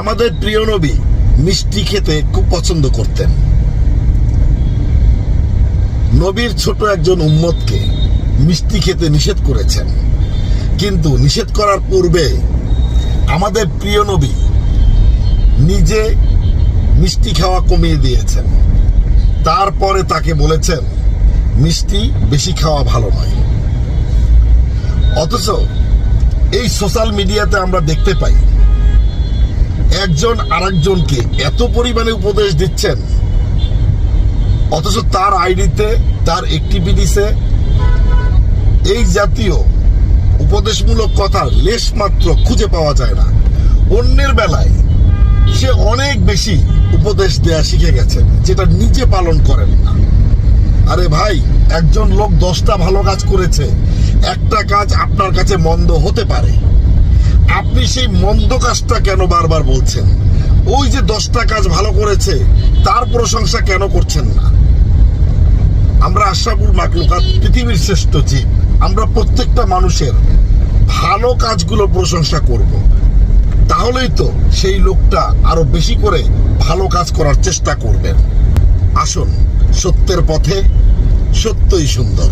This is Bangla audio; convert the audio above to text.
আমাদের প্রিয় নবী মিষ্টি খেতে খুব পছন্দ করতেন। নবীর ছোট একজন উম্মতকে মিষ্টি খেতে নিষেধ করেছেন, কিন্তু নিষেধ করার পূর্বে আমাদের প্রিয় নবী নিজে মিষ্টি খাওয়া কমিয়ে দিয়েছেন। তারপরে তাকে বলেছেন মিষ্টি বেশি খাওয়া ভালো নয়। অথচ এই সোশ্যাল মিডিয়াতে আমরা দেখতে পাই একজন আরেকজনকে এত পরিমাণে উপদেশ দিচ্ছেন, অথচ তার আইডিতে, তার অ্যাক্টিভিটিসে এই জাতীয় উপদেশমূলক কথা লেশ মাত্র খুঁজে পাওয়া যায় না। অন্যের বেলায় সে অনেক বেশি উপদেশ দেয়া শিখে গেছেন, যেটা নিজে পালন করেন না। আরে ভাই, একজন লোক 10টা ভালো কাজ করেছে, একটা কাজ আপনার কাছে মন্দ হতে পারে, আপনি সেই মন্দ কাজটা কেন বারবার বলছেন? ওই যে 10টা কাজ ভালো করেছে তার প্রশংসা কেন করছেন না? আমরা আশরাফুল মাখলুকাত, পৃথিবীর শ্রেষ্ঠ জীব, আমরা প্রত্যেকটা মানুষের ভালো কাজগুলো প্রশংসা করব। তাহলেই তো সেই লোকটা আরো বেশি করে ভালো কাজ করার চেষ্টা করবেন। আসুন সত্যের পথে, সত্যই সুন্দর।